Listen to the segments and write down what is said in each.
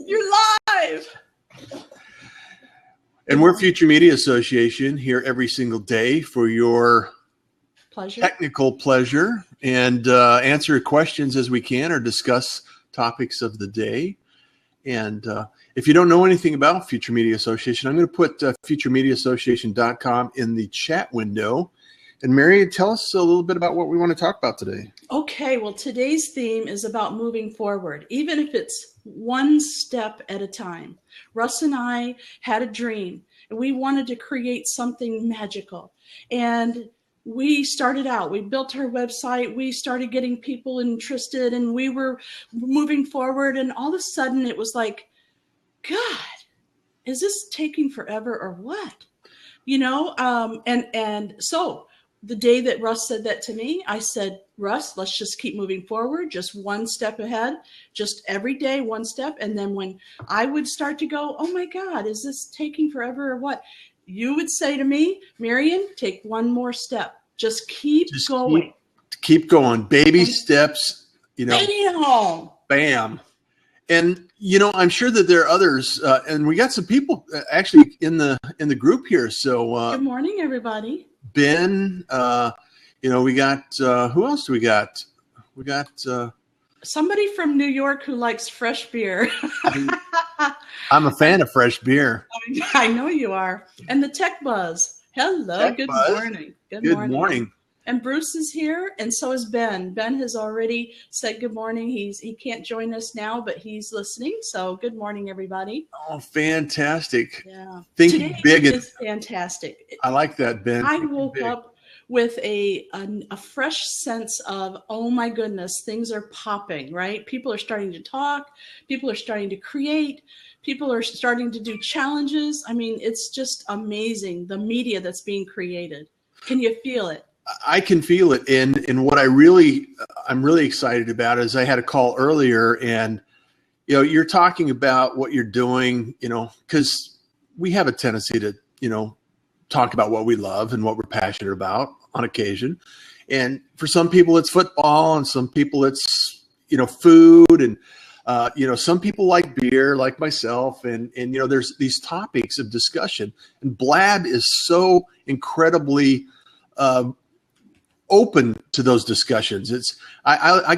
You're live. And we're Future Media Association here every single day for your technical pleasure and answer questions as we can or discuss topics of the day. And if you don't know anything about Future Media Association, I'm going to put futuremediaassociation.com in the chat window. And Mary, tell us a little bit about what we want to talk about today. Okay, well, today's theme is about moving forward, even if it's one step at a time. Russ and I had a dream, and we wanted to create something magical. And we started out, we built our website, we started getting people interested, and we were moving forward. And all of a sudden it was like, God, is this taking forever or what? You know, and so the day that Russ said that to me, I said, Russ, let's just keep moving forward, just one step ahead, just every day, one step. And then when I would start to go, oh my God, is this taking forever or what? You would say to me, Marion, take one more step. Just keep going. Keep going. Baby steps, you know. Bam. And, you know, I'm sure that there are others, and we got some people actually in the group here. So good morning, everybody. Ben, you know, we got, who else do we got? We got somebody from New York who likes fresh beer. I'm a fan of fresh beer. I know you are. And the Tech Buzz. Hello. Good morning. Good morning. And Bruce is here, and so is Ben. Ben has already said good morning. He can't join us now, but he's listening. So good morning, everybody. Oh, fantastic. Yeah. Thinking big is fantastic. I like that, Ben. I woke up with a fresh sense of, oh my goodness, things are popping, right? People are starting to talk. People are starting to create. People are starting to do challenges. I mean, it's just amazing, the media that's being created. Can you feel it? I can feel it. And what I'm really excited about is I had a call earlier, and, you know, you're talking about what you're doing, you know, because we have a tendency to, you know, talk about what we love and what we're passionate about on occasion. And for some people it's football, and some people it's, you know, food, and, you know, some people like beer, like myself. And, you know, there's these topics of discussion, and Blab is so incredibly, open to those discussions. I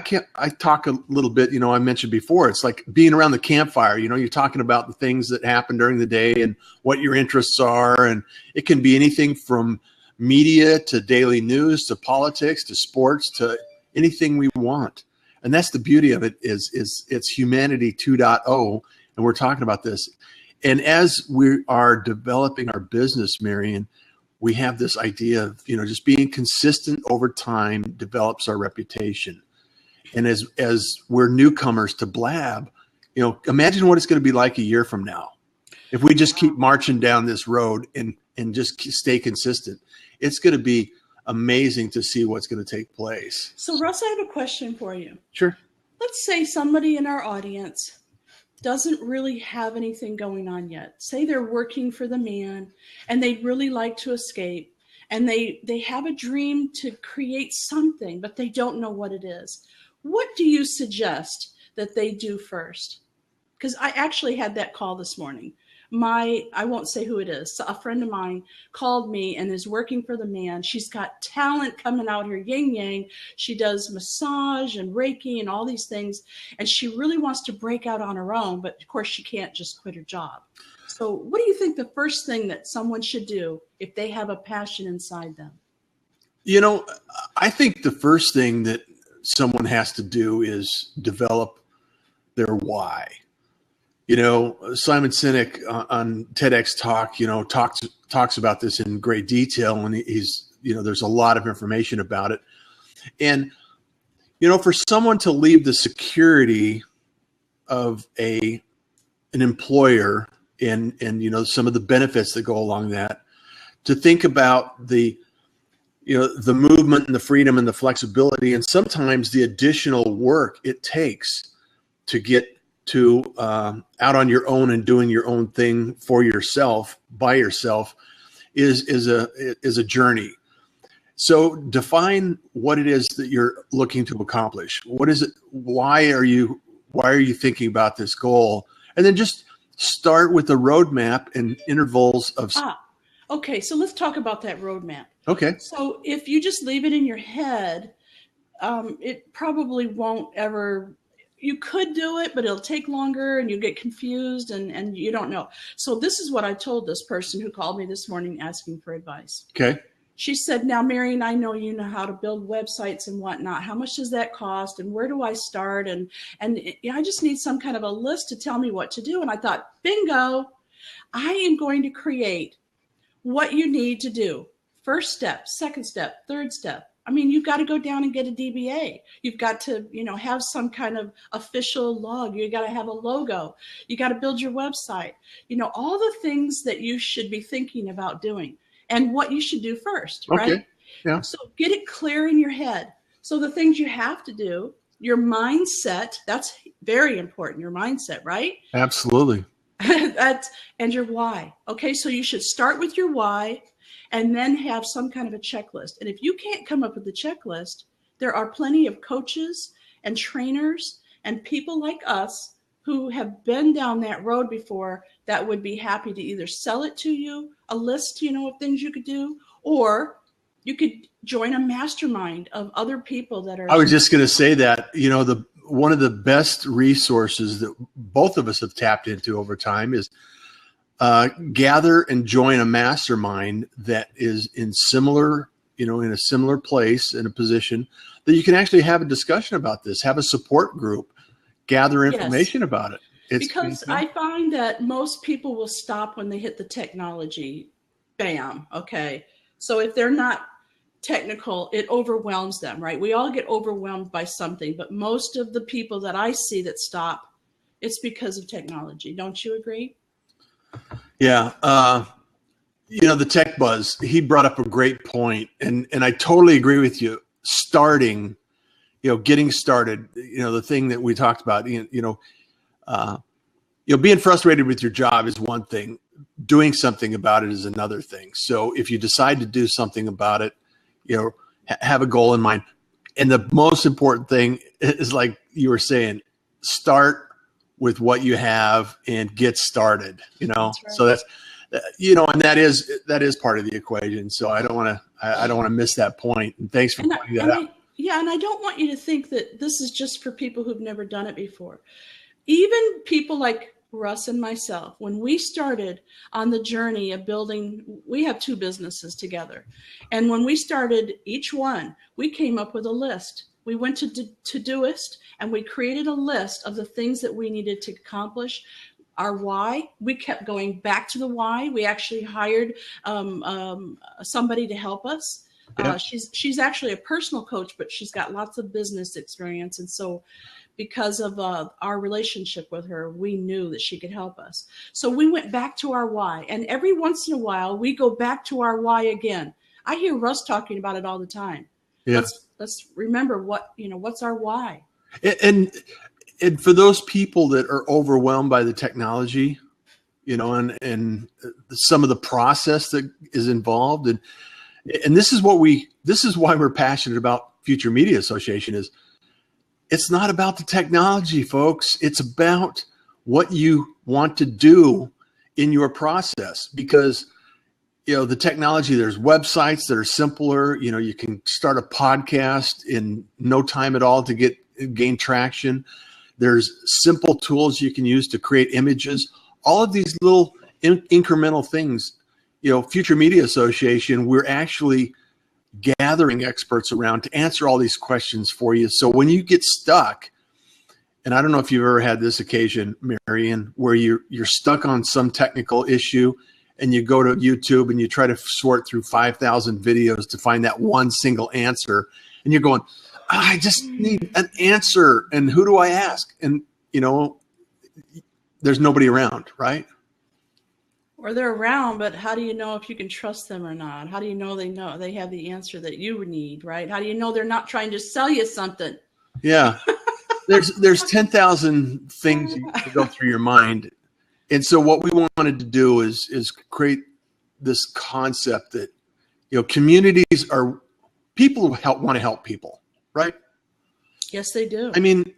talk a little bit, you know, I mentioned before, it's like being around the campfire, you know, you're talking about the things that happen during the day and what your interests are. And it can be anything from media to daily news, to politics, to sports, to anything we want. And that's the beauty of it is it's humanity 2.0. And we're talking about this. And as we are developing our business, Marion, we have this idea of, you know, just being consistent over time develops our reputation. And as we're newcomers to Blab, you know, imagine what it's going to be like a year from now. If we just keep marching down this road and just stay consistent, it's going to be amazing to see what's going to take place. So Russ, I have a question for you. Sure. Let's say somebody in our audience doesn't really have anything going on yet. Say they're working for the man and they'd really like to escape, and they have a dream to create something, but they don't know what it is. What do you suggest that they do first? Because I actually had that call this morning. I won't say who it is. So a friend of mine called me and is working for the man. She's got talent coming out here, yin yang. She does massage and Reiki and all these things. And she really wants to break out on her own, but of course she can't just quit her job. So what do you think the first thing that someone should do if they have a passion inside them? You know, I think the first thing that someone has to do is develop their why. You know, Simon Sinek on TEDx Talk, you know, talks about this in great detail, and he's, you know, there's a lot of information about it. And, you know, for someone to leave the security of an employer and, you know, some of the benefits that go along that, to think about the, you know, the movement and the freedom and the flexibility, and sometimes the additional work it takes to get to out on your own and doing your own thing for yourself, by yourself, is a journey. So define what it is that you're looking to accomplish. What is it? Why are you thinking about this goal? and then just start with a roadmap and intervals of. Okay, so let's talk about that roadmap. Okay. So if you just leave it in your head, it probably won't ever. You could do it, but it'll take longer and you get confused and you don't know. So this is what I told this person who called me this morning asking for advice. Okay. She said, now, Marion, I know you know how to build websites and whatnot. How much does that cost? And where do I start? And I just need some kind of a list to tell me what to do. And I thought, bingo, I am going to create what you need to do. First step, second step, third step. I mean, you've got to go down and get a DBA. You've got to, have some kind of official log. You got to have a logo. You got to build your website. All the things that you should be thinking about doing and what you should do first, right? Okay. Yeah. So get it clear in your head. So the things you have to do, your mindset, that's very important, your mindset, right? Absolutely. And your why. Okay, so you should start with your why and then have some kind of a checklist. And if you can't come up with a checklist, there are plenty of coaches and trainers and people like us who have been down that road before that would be happy to either sell it to you, a list, of things you could do, or you could join a mastermind of other people that are. I was just going to say that, one of the best resources that both of us have tapped into over time is gather and join a mastermind that is in similar, in a similar place, in a position that you can actually have a discussion about this, have a support group, gather information about it. Because I find that most people will stop when they hit the technology, bam, okay. So if they're not technical, it overwhelms them, right? We all get overwhelmed by something, but most of the people that I see that stop, it's because of technology. Don't you agree? Yeah. The tech buzz, he brought up a great point, and I totally agree with you. Starting, getting started, the thing that we talked about, being frustrated with your job is one thing. Doing something about it is another thing. So if you decide to do something about it, have a goal in mind. And the most important thing is, like you were saying, start with what you have and get started, That's right. So that's, and that is part of the equation. So I don't want to miss that point. And thanks for pointing that out. And I don't want you to think that this is just for people who've never done it before. Even people like Russ and myself, when we started on the journey of building, we have 2 businesses together. And when we started each one, we came up with a list. We went to Todoist and we created a list of the things that we needed to accomplish. Our why, we kept going back to the why. We actually hired somebody to help us. Yeah. She's actually a personal coach, but she's got lots of business experience. And so because of our relationship with her, we knew that she could help us. So we went back to our why. And every once in a while, we go back to our why again. I hear Russ talking about it all the time. Yeah. Let's remember what's our why. And for those people that are overwhelmed by the technology, and some of the process that is involved, and this is why we're passionate about Future Media Association is it's not about the technology, folks. It's about what you want to do in your process, because the technology, there's websites that are simpler. You can start a podcast in no time at all to gain traction. There's simple tools you can use to create images. All of these little incremental things, Future Media Association, we're actually gathering experts around to answer all these questions for you. So when you get stuck, and I don't know if you've ever had this occasion, Marion, where you're stuck on some technical issue and you go to YouTube and you try to sort through 5,000 videos to find that one single answer, and you're going, I just need an answer, and who do I ask? And there's nobody around, right? Or they're around, but how do you know if you can trust them or not? How do you know they have the answer that you need, right? How do you know they're not trying to sell you something? Yeah. There's 10,000 things you go through your mind. And so what we wanted to do is create this concept that, communities are people who want to help people, right? Yes, they do. I mean,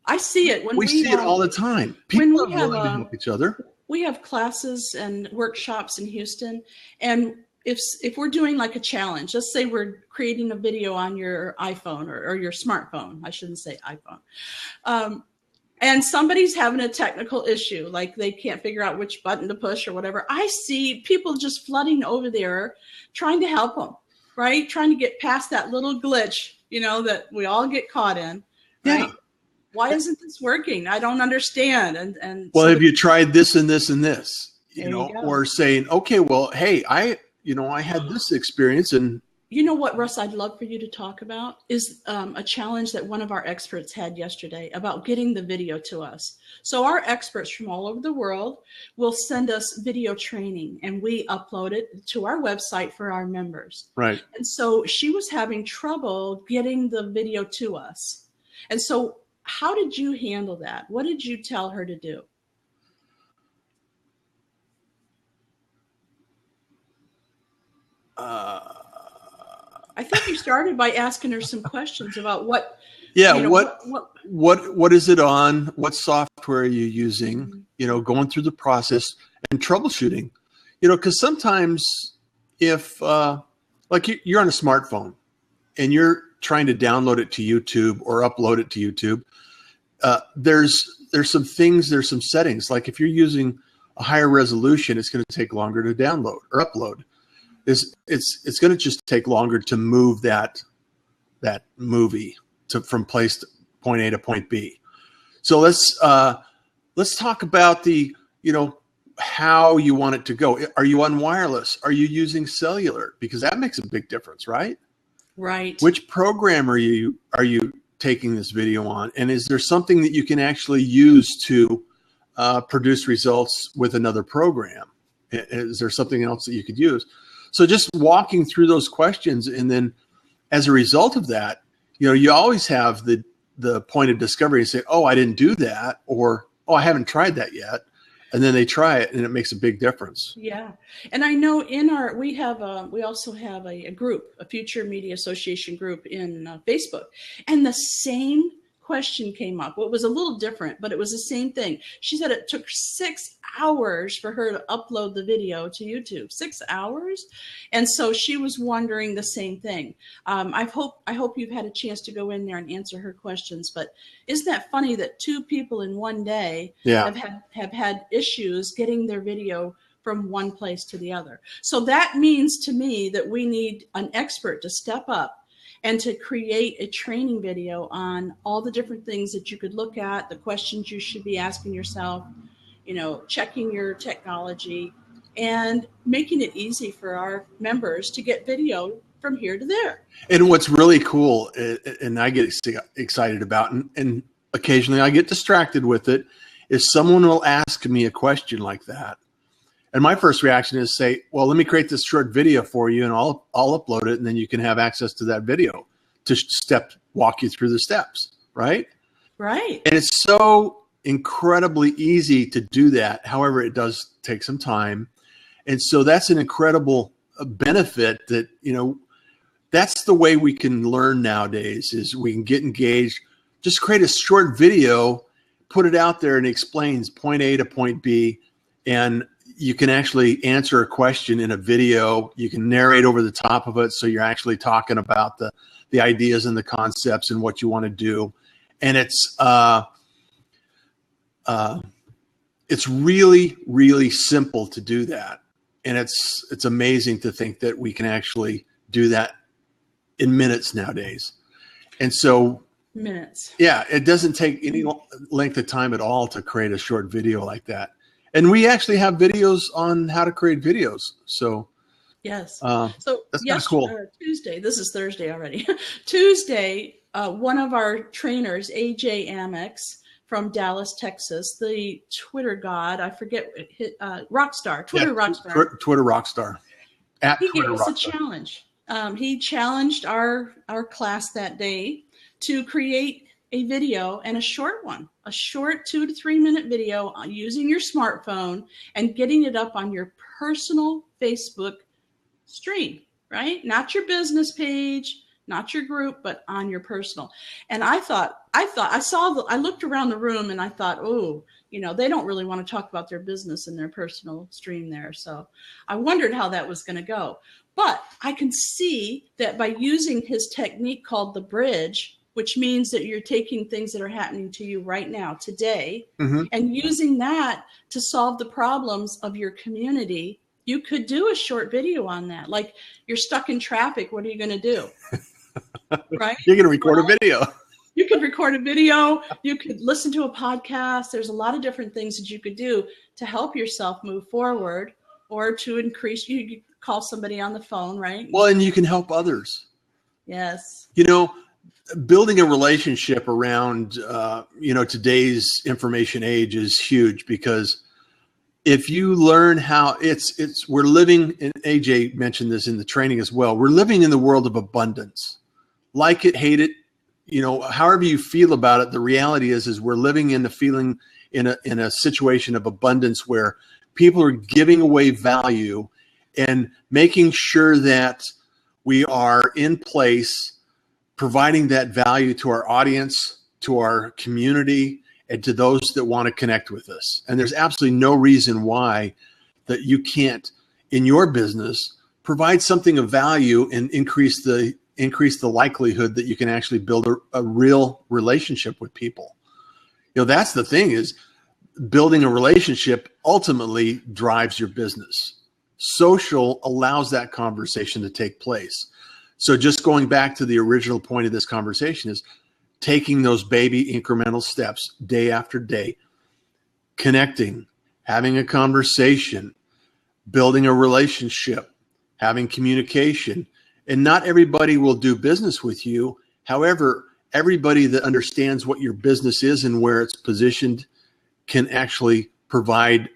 I see it when We see it all the time. People are willing to help each other. We have classes and workshops in Houston, and if we're doing like a challenge, let's say we're creating a video on your iPhone or your smartphone, I shouldn't say iPhone, and somebody's having a technical issue, like they can't figure out which button to push or whatever, I see people just flooding over there trying to help them, right? Trying to get past that little glitch, that we all get caught in, right? Yeah. Why isn't this working? I don't understand. And well, have you tried this and this and this? Or saying, okay, well, hey, I had this experience. And you know what, Russ, I'd love for you to talk about is a challenge that one of our experts had yesterday about getting the video to us. So our experts from all over the world will send us video training, and we upload it to our website for our members. Right. And so she was having trouble getting the video to us. And so how did you handle that? What did you tell her to do? I think you started by asking her some questions about what. Yeah, what is it on? What software are you using? Mm-hmm. Going through the process and troubleshooting. Because sometimes if like you're on a smartphone and you're trying to download it to YouTube or upload it to YouTube, there's some settings. Like if you're using a higher resolution, it's going to take longer to download or upload. It's going to just take longer to move that movie from point A to point B. So let's talk about the how you want it to go. Are you on wireless? Are you using cellular? Because that makes a big difference, right? Right. Which program are you taking this video on? And is there something that you can actually use to produce results with another program? Is there something else that you could use? So just walking through those questions, and then as a result of that, you always have the point of discovery and say, oh, I didn't do that, or, oh, I haven't tried that yet. And then they try it, and it makes a big difference. Yeah. And I know we also have a group, a Future Media Association group in Facebook, and the same question came up. Well, it was a little different, but it was the same thing. She said it took 6 hours for her to upload the video to YouTube. 6 hours. And so she was wondering the same thing. I hope you've had a chance to go in there and answer her questions, but isn't that funny that 2 people in one day have had issues getting their video from one place to the other? So that means to me that we need an expert to step up and to create a training video on all the different things that you could look at, the questions you should be asking yourself, checking your technology, and making it easy for our members to get video from here to there. And what's really cool, and I get excited about, and occasionally I get distracted with it, is someone will ask me a question like that. And my first reaction is say, well, let me create this short video for you, and I'll upload it, and then you can have access to that video to walk you through the steps, right? Right. And it's so incredibly easy to do that. However, it does take some time. And so that's an incredible benefit that, that's the way we can learn nowadays, is we can get engaged, just create a short video, put it out there, and it explains point A to point B, and you can actually answer a question in a video. You can narrate over the top of it, so you're actually talking about the ideas and the concepts and what you want to do. And it's really, really simple to do that. And it's amazing to think that we can actually do that in minutes nowadays. And so minutes. Yeah, it doesn't take any length of time at all to create a short video like that. And we actually have videos on how to create videos. So yes. So that's kind of cool. Tuesday, this is Thursday already. Tuesday, one of our trainers, AJ Amex from Dallas, Texas, the Twitter god, I forget, Rockstar, Twitter Rockstar. Twitter Rockstar. He gave us a challenge. He challenged our class that day to create a video, and a short one, a short 2 to 3 minute video using your smartphone and getting it up on your personal Facebook stream, right? Not your business page, not your group, but on your personal. And I looked around the room and I thought, oh, they don't really want to talk about their business in their personal stream there. So I wondered how that was going to go. But I can see that by using his technique called the bridge, which means that you're taking things that are happening to you right now, today, and using that to solve the problems of your community, you could do a short video on that. Like, you're stuck in traffic. What are you going to do? Right? You're going to record a video. You could record a video. You could listen to a podcast. There's a lot of different things that you could do to help yourself move forward, or to increase. You call somebody on the phone, right? Well, and you can help others. Yes. Building a relationship around, today's information age is huge, because if you learn how we're living, and AJ mentioned this in the training as well, we're living in the world of abundance. Like it, hate it, however you feel about it, the reality is we're living in the feeling in a situation of abundance where people are giving away value and making sure that we are in place, providing that value to our audience, to our community, and to those that want to connect with us. And there's absolutely no reason why that you can't, in your business, provide something of value and increase the likelihood that you can actually build a real relationship with people. That's the thing, is building a relationship ultimately drives your business. Social allows that conversation to take place. So just going back to the original point of this conversation is taking those baby incremental steps day after day, connecting, having a conversation, building a relationship, having communication. And not everybody will do business with you. However, everybody that understands what your business is and where it's positioned can actually provide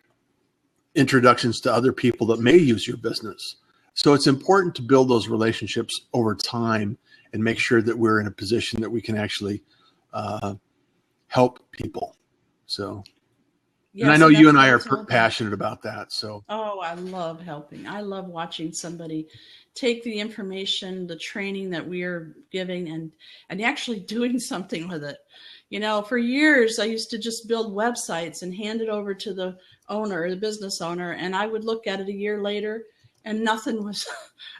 introductions to other people that may use your business. So it's important to build those relationships over time and make sure that we're in a position that we can actually help people. So, yes, and I know you and I are passionate about that. So, oh, I love helping. I love watching somebody take the information, the training that we are giving, and actually doing something with it. For years, I used to just build websites and hand it over to the owner, the business owner, and I would look at it a year later, and nothing was,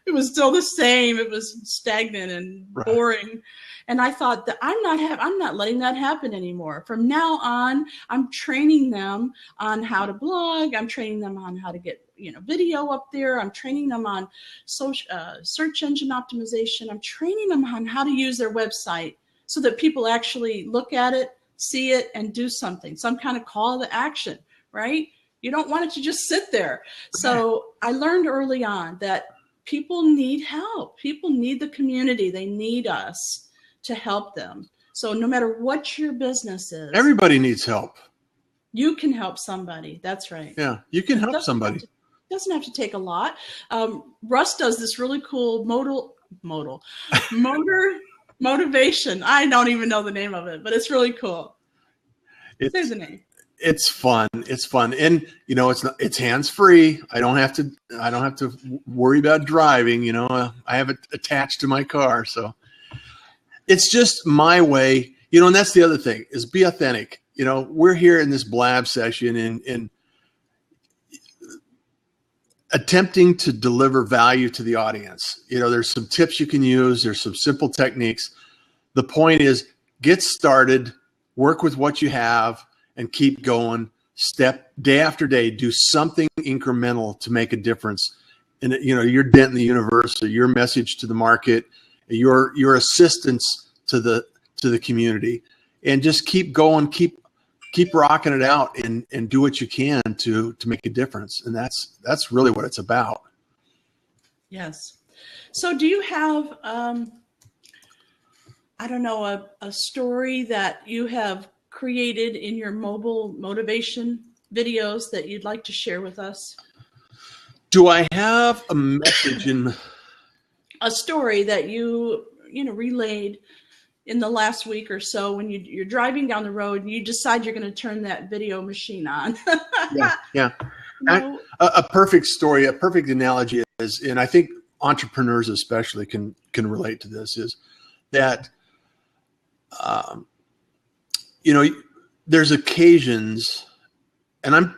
it was still the same. It was stagnant and boring. And I thought that I'm not letting that happen anymore. From now on, I'm training them on how to blog. I'm training them on how to get, video up there. I'm training them on search engine optimization. I'm training them on how to use their website so that people actually look at it, see it, and do something, some kind of call to action, right? You don't want it to just sit there. So I learned early on that people need help. People need the community. They need us to help them. So no matter what your business is, everybody needs help. You can help somebody. That's right. Yeah, you can help somebody. Doesn't have to take a lot. Russ does this really cool motor motivation. I don't even know the name of it, but it's really cool. Say the name. It's fun. It's fun. And it's hands-free. I don't have to worry about driving, I have it attached to my car. So it's just my way, and that's the other thing, is be authentic. We're here in this blab session and attempting to deliver value to the audience. There's some tips you can use. There's some simple techniques. The point is, get started, work with what you have, and keep going. Day after day, do something incremental to make a difference in your dent in the universe, or your message to the market, your assistance to the community, and just keep going, keep rocking it out, and do what you can to make a difference. And that's really what it's about. Yes. So do you have a story that you have created in your mobile motivation videos that you'd like to share with us? Do I have a message in a story that you relayed in the last week or so when you're driving down the road and you decide you're going to turn that video machine on? Yeah. A perfect story, a perfect analogy is, and I think entrepreneurs especially can relate to this, is that, you know, there's occasions, and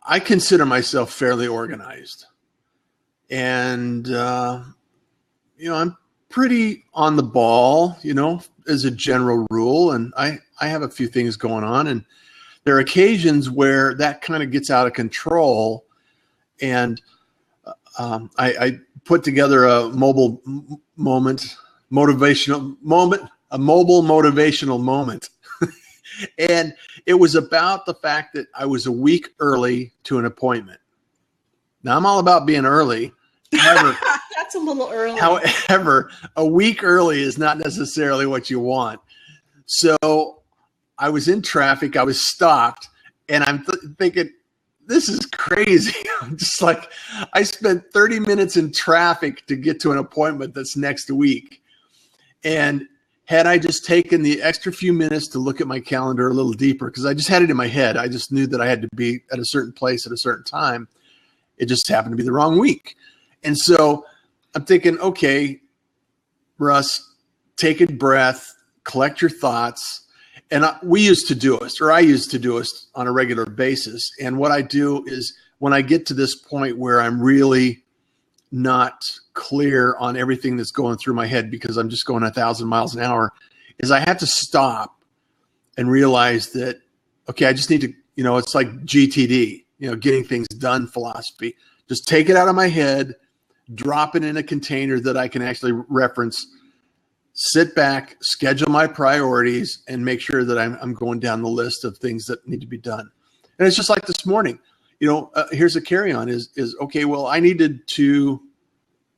I consider myself fairly organized, and, you know, I'm pretty on the ball, you know, as a general rule. And I have a few things going on, and there are occasions where that kind of gets out of control. And I put together a mobile motivational moment. And it was about the fact that I was a week early to an appointment. Now, I'm all about being early. However, that's a little early. However, a week early is not necessarily what you want. So I was in traffic. I was stopped, and I'm thinking, this is crazy. I'm just like, I spent 30 minutes in traffic to get to an appointment that's next week. And had I just taken the extra few minutes to look at my calendar a little deeper, because I just had it in my head, I just knew that I had to be at a certain place at a certain time. It just happened to be the wrong week. And so I'm thinking, okay, Russ, take a breath, collect your thoughts. And we used to do it, or I used to do it on a regular basis. And what I do is when I get to this point where I'm really not clear on everything that's going through my head because I'm just going 1,000 miles an hour, is I have to stop and realize that, okay, I just need to, you know, it's like GTD, you know, getting things done philosophy. Just take it out of my head, drop it in a container that I can actually reference, sit back, schedule my priorities, and make sure that I'm going down the list of things that need to be done. And it's just like this morning, you know, here's a carry on is, okay, well, I needed to,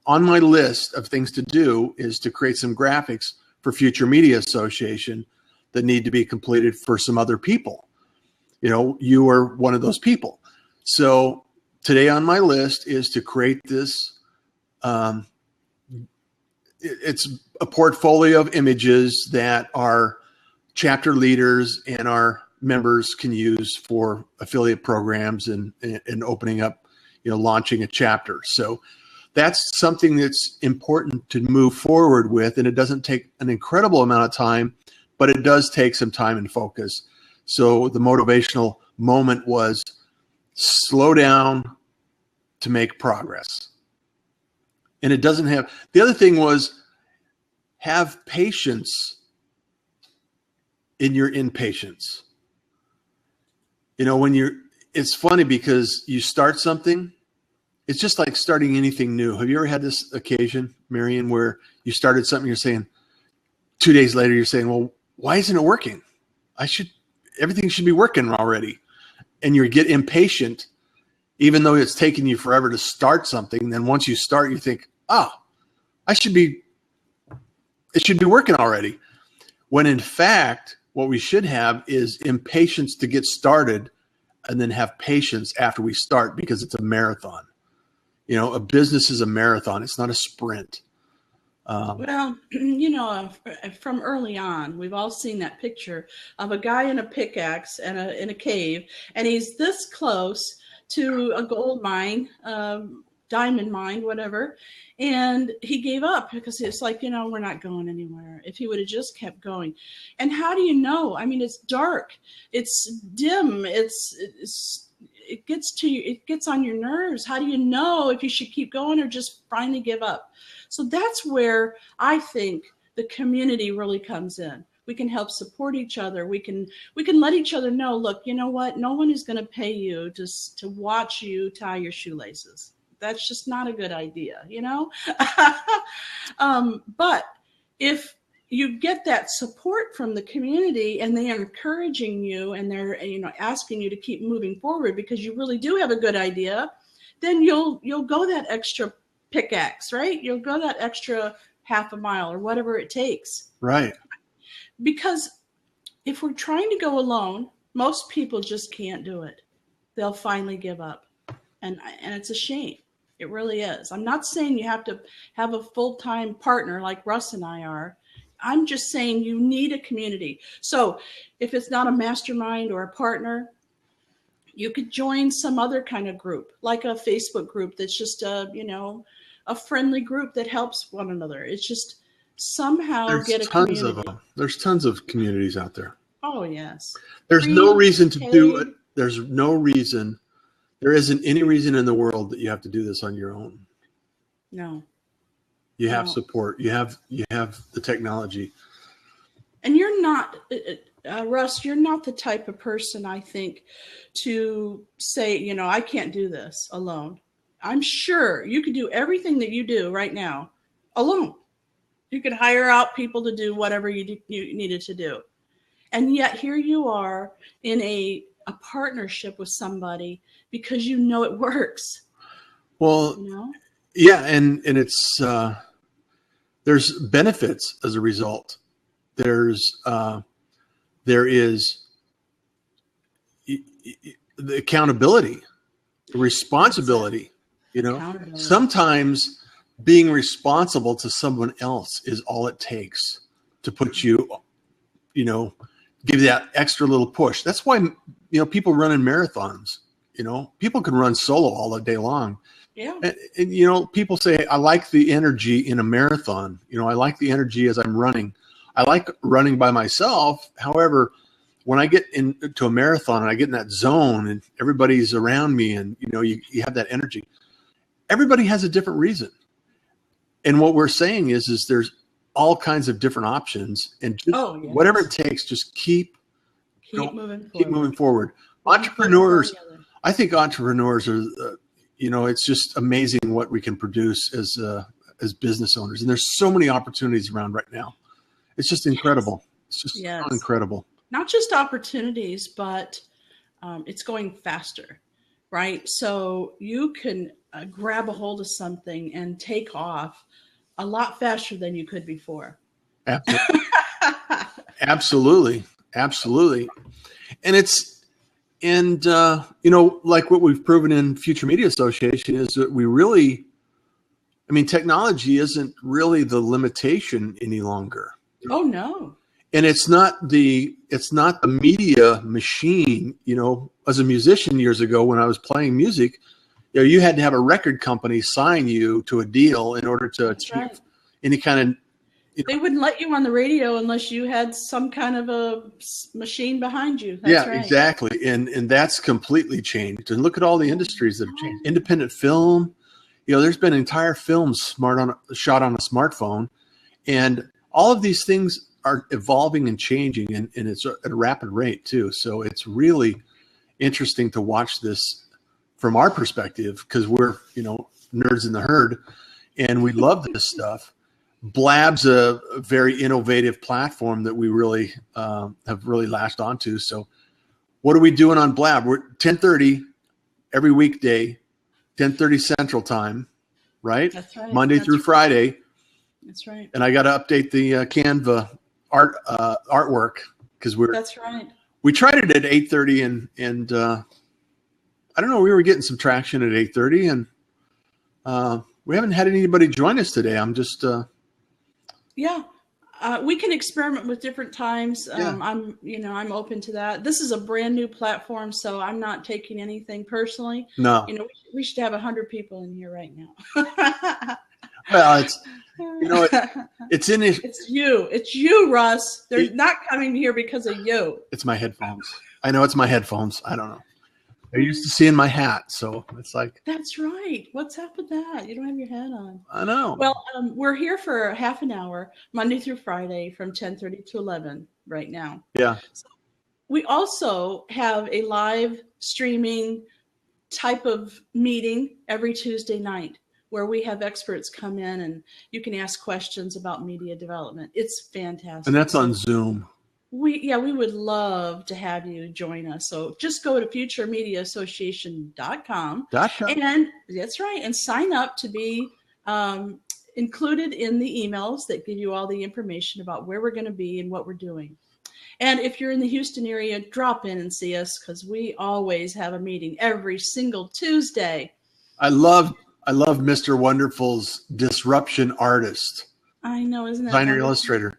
on my list of things to do is to create some graphics for Future Media Association that need to be completed for some other people. You know, you are one of those people. So today on my list is to create this, it's a portfolio of images that our chapter leaders and our members can use for affiliate programs and opening up, you know, launching a chapter. So that's something that's important to move forward with. And it doesn't take an incredible amount of time, but it does take some time and focus. So the motivational moment was slow down to make progress. And it doesn't have, the other thing was have patience in your impatience. You know, it's funny because you start something, it's just like starting anything new. Have you ever had this occasion, Marion, where you started something, you're saying, 2 days later, you're saying, well, why isn't it working? Everything should be working already. And you get impatient, even though it's taken you forever to start something. Then once you start, you think, it should be working already. When in fact, what we should have is impatience to get started and then have patience after we start, because it's a marathon. You know, a business is a marathon. It's not a sprint. Well, you know, from early on, we've all seen that picture of a guy in a pickaxe and in a cave, and he's this close to a gold mine, diamond mine, whatever. And he gave up because it's like, you know, we're not going anywhere. If he would have just kept going. And how do you know? I mean, it's dark, it's dim, it gets to you, it gets on your nerves. How do you know if you should keep going or just finally give up? So that's where I think the community really comes in. We can help support each other. We can let each other know, look, you know what? No one is going to pay you to watch you tie your shoelaces. That's just not a good idea, you know? But if you get that support from the community and they are encouraging you and they're, you know, asking you to keep moving forward because you really do have a good idea, then you'll go that extra pickaxe, right? You'll go that extra half a mile or whatever it takes. Right. Because if we're trying to go alone, most people just can't do it. They'll finally give up. And it's a shame. It really is. I'm not saying you have to have a full-time partner like Russ and I are. I'm just saying you need a community. So if it's not a mastermind or a partner, you could join some other kind of group, like a Facebook group that's just a, you know, a friendly group that helps one another. It's just somehow There's get a tons community. of them. There's tons of communities out there. Oh, yes. There's no reason to do it. Paid. There's no reason. There isn't any reason in the world that you have to do this on your own. No. You have No. support. You have the technology. And you're not, Russ, you're not the type of person, I think, to say, you know, I can't do this alone. I'm sure you could do everything that you do right now alone. You could hire out people to do whatever you needed to do. And yet here you are in a partnership with somebody because you know it works. Well, You know? yeah, and it's there's benefits as a result. There is the accountability, the responsibility. You know, Accountability. sometimes being responsible to someone else is all it takes to put you, you know, give that extra little push. That's why, you know, people run in marathons. You know, people can run solo all the day long. Yeah. And, you know, people say, I like the energy in a marathon. You know, I like the energy as I'm running. I like running by myself. However, when I get into a marathon and I get in that zone and everybody's around me and, you know, you have that energy, everybody has a different reason. And what we're saying is there's all kinds of different options, and just Yes. whatever it takes, just keep moving forward. Entrepreneurs, I think entrepreneurs are, you know, it's just amazing what we can produce as business owners. And there's so many opportunities around right now. It's just incredible. It's just Yes. incredible. Not just opportunities, but it's going faster, right? So you can grab a hold of something and take off a lot faster than you could before. Absolutely. Absolutely. And you know, like what we've proven in Future Media Association is that we really, I mean, technology isn't really the limitation any longer. Oh, no. And it's not the media machine. You know, as a musician years ago when I was playing music, you know, you had to have a record company sign you to a deal in order to That's achieve right. any kind of. They wouldn't let you on the radio unless you had some kind of a machine behind you. That's Yeah, right. exactly. And that's completely changed. And look at all the industries that have changed. Independent film, you know, there's been entire films shot on a smartphone, and all of these things are evolving and changing, and it's at a rapid rate too. So it's really interesting to watch this from our perspective, because we're, you know, nerds in the herd and we love this stuff. Blab's a very innovative platform that we really have really latched onto. So what are we doing on Blab? We're 10:30 every weekday, 10:30 Central Time, right? That's right. Monday That's through right. Friday. That's right. And I got to update the Canva artwork because That's right. we tried it at 8:30 and I don't know, we were getting some traction at 8:30 and we haven't had anybody join us today. I'm just Yeah. We can experiment with different times. Yeah. I'm open to that. This is a brand new platform, so I'm not taking anything personally. no. You know, we should have 100 people in here right now. Well, it's, you know, it's in it. It's you, Russ. They're not coming here because of you. It's my headphones. I know it's my headphones. I don't know. They're used to seeing my hat, so it's like, That's right. What's up with that? You don't have your hat on. I know. Well, we're here for half an hour, Monday through Friday, from 10:30 to 11 right now. Yeah. We also have a live streaming type of meeting every Tuesday night where we have experts come in and you can ask questions about media development. It's fantastic. And that's on Zoom. We would love to have you join us. So just go to futuremediaassociation.com. And that's right. And sign up to be included in the emails that give you all the information about where we're going to be and what we're doing. And if you're in the Houston area, drop in and see us because we always have a meeting every single Tuesday. I love Mr. Wonderful's disruption artist. I know, isn't that Designer wonderful? illustrator.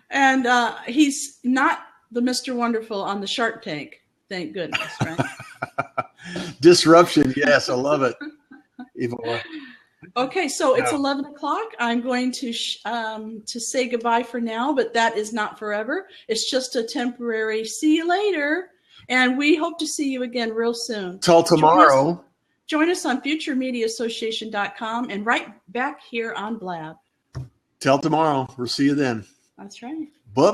And he's not the Mr. Wonderful on the Shark Tank. Thank goodness, right? Disruption. Yes, I love it. Evola. Okay, so it's Yeah. 11 o'clock. I'm going to say goodbye for now, but that is not forever. It's just a temporary see you later. And we hope to see you again real soon. Till tomorrow. Join us on futuremediaassociation.com and right back here on Blab. Till tomorrow. We'll see you then. That's right. Bye-bye.